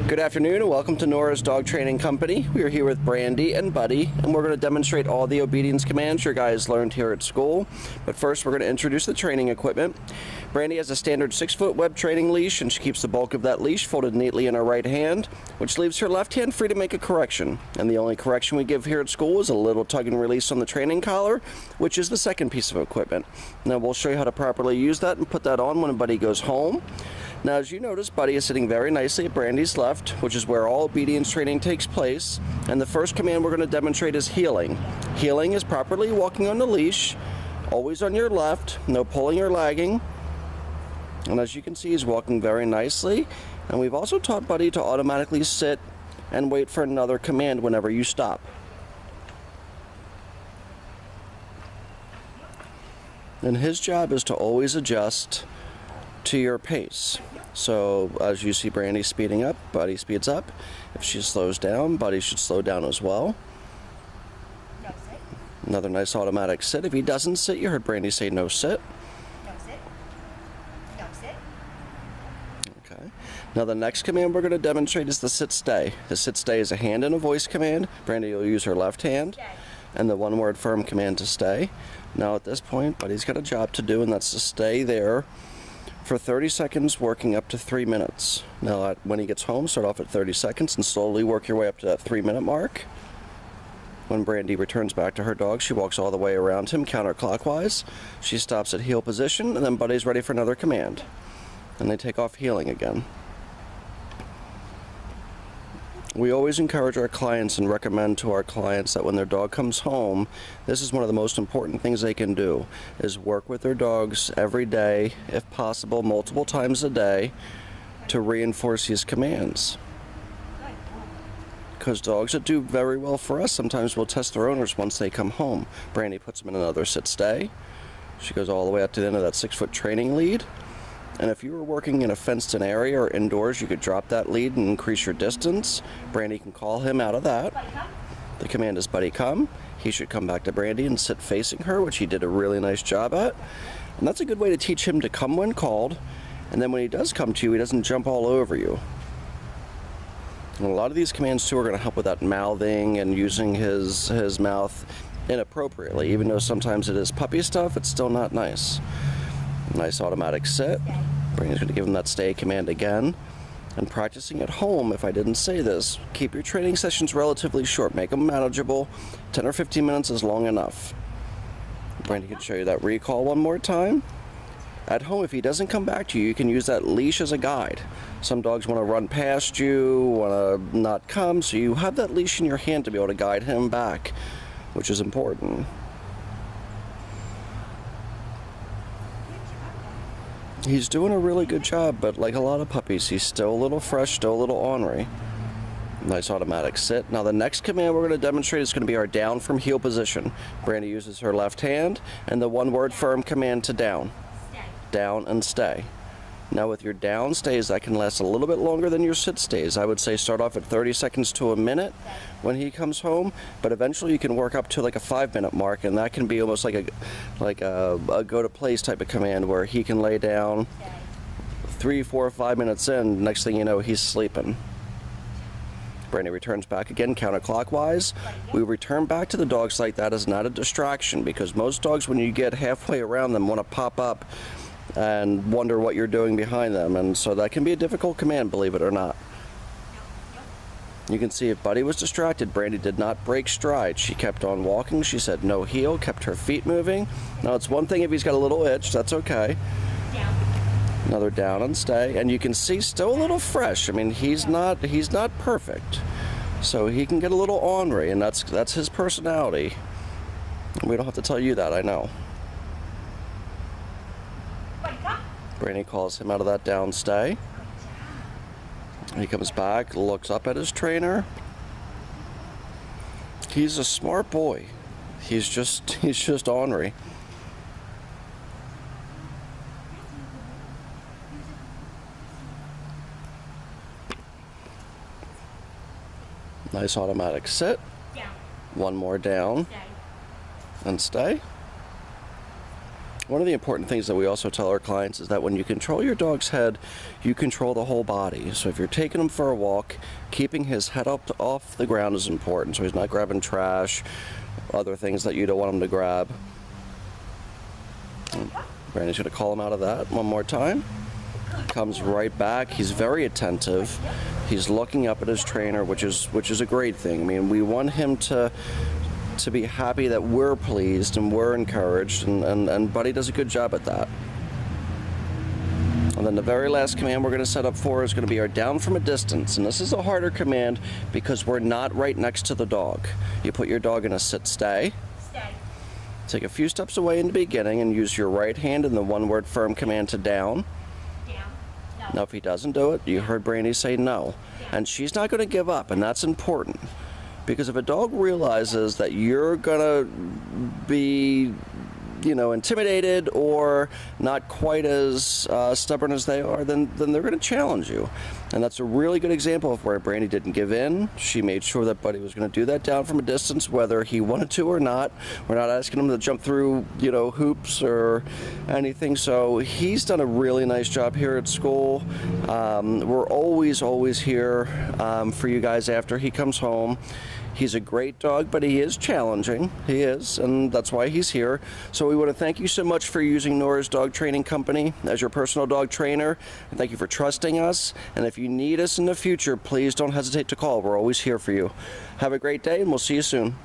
Good afternoon and welcome to Nora's Dog Training Company. We are here with Brandy and Buddy, and we're going to demonstrate all the obedience commands your guys learned here at school. But first we're going to introduce the training equipment. Brandy has a standard 6-foot web training leash, and she keeps the bulk of that leash folded neatly in her right hand, which leaves her left hand free to make a correction. And the only correction we give here at school is a little tug and release on the training collar, which is the second piece of equipment. Now we'll show you how to properly use that and put that on when Buddy goes home. Now, as you notice, Buddy is sitting very nicely at Brandy's left, which is where all obedience training takes place. And the first command we're going to demonstrate is heeling. Heeling is properly walking on the leash, always on your left, no pulling or lagging. And as you can see, he's walking very nicely. And we've also taught Buddy to automatically sit and wait for another command whenever you stop. And his job is to always adjust to your pace. So as you see Brandy speeding up, Buddy speeds up. If she slows down, Buddy should slow down as well. No sit. Another nice automatic sit. If he doesn't sit, you heard Brandy say no sit. No sit. No sit. Okay. Now the next command we're going to demonstrate is the sit stay. The sit stay is a hand and a voice command. Brandy will use her left hand. Stay. And the one word firm command to stay. Now at this point, Buddy's got a job to do, and that's to stay there for 30 seconds, working up to 3 minutes. Now when he gets home, start off at 30 seconds and slowly work your way up to that 3-minute mark. When Brandy returns back to her dog, she walks all the way around him counterclockwise. She stops at heel position, and then Buddy's ready for another command. And they take off heeling again. We always encourage our clients and recommend to our clients that when their dog comes home, this is one of the most important things they can do, is work with their dogs every day, if possible multiple times a day, to reinforce these commands. Because dogs that do very well for us sometimes will test their owners once they come home. Brandy puts them in another sit stay. She goes all the way up to the end of that 6-foot training lead. And if you were working in a fenced-in area or indoors, you could drop that lead and increase your distance. Brandy can call him out of that. The command is Buddy come. He should come back to Brandy and sit facing her, which he did a really nice job at. And that's a good way to teach him to come when called. And then when he does come to you, he doesn't jump all over you. And a lot of these commands, too, are going to help with that mouthing and using his mouth inappropriately. Even though sometimes it is puppy stuff, it's still not nice. Nice automatic sit. Brandy's going to give him that stay command again. And practicing at home, if I didn't say this, keep your training sessions relatively short. Make them manageable. 10 or 15 minutes is long enough. Brandy can show you that recall one more time. At home, if he doesn't come back to you, you can use that leash as a guide. Some dogs want to run past you, want to not come, so you have that leash in your hand to be able to guide him back, which is important. He's doing a really good job, but like a lot of puppies, he's still a little fresh, still a little ornery. Nice automatic sit. Now the next command we're going to demonstrate is going to be our down from heel position. Brandy uses her left hand and the one-word firm command to down. Stay. Down and stay. Now with your down stays, that can last a little bit longer than your sit stays. I would say start off at 30 seconds to a minute when he comes home, but eventually you can work up to like a 5-minute mark, and that can be almost like a go to place type of command where he can lay down 3, 4, 5 minutes in. Next thing you know, he's sleeping. Brandy returns back again counterclockwise. We return back to the dogs like that as not a distraction, because most dogs, when you get halfway around them, want to pop up and wonder what you're doing behind them, and so that can be a difficult command, believe it or not. You can see if Buddy was distracted, Brandy did not break stride. She kept on walking. She said no heel, kept her feet moving. Now it's one thing if he's got a little itch, that's okay. Down. Another down and stay, and you can see still a little fresh. I mean, he's not perfect, so he can get a little ornery, and that's his personality. We don't have to tell you that, I know. Buddy come. Brandy calls him out of that down stay. He comes back, looks up at his trainer. He's a smart boy. He's just ornery. Nice automatic sit. Down. One more down Stay. and stay. One of the important things that we also tell our clients is that when you control your dog's head, you control the whole body. So if you're taking him for a walk, keeping his head up off the ground is important. So he's not grabbing trash, other things that you don't want him to grab. Brandy's going to call him out of that one more time. Comes right back. He's very attentive. He's looking up at his trainer, which is a great thing. I mean, we want him to be happy that we're pleased and we're encouraged, and Buddy does a good job at that. And then the very last command we're going to set up for is going to be our down from a distance, and this is a harder command because we're not right next to the dog. You put your dog in a sit stay. Stay. Take a few steps away in the beginning and use your right hand in the one-word firm command to down. Down. No. Now if he doesn't do it, you heard Brandy say no. And she's not going to give up, and that's important. Because if a dog realizes that you're going to be, intimidated or not quite as stubborn as they are, then they're going to challenge you. And that's a really good example of where Brandy didn't give in. She made sure that Buddy was going to do that down from a distance, whether he wanted to or not. We're not asking him to jump through, hoops or anything. So he's done a really nice job here at school. We're always here for you guys after he comes home. He's a great dog, but he is challenging. He is, and that's why he's here. So we want to thank you so much for using Nora's Dog Training Company as your personal dog trainer. And thank you for trusting us. And if you need us in the future, please don't hesitate to call. We're always here for you. Have a great day, and we'll see you soon.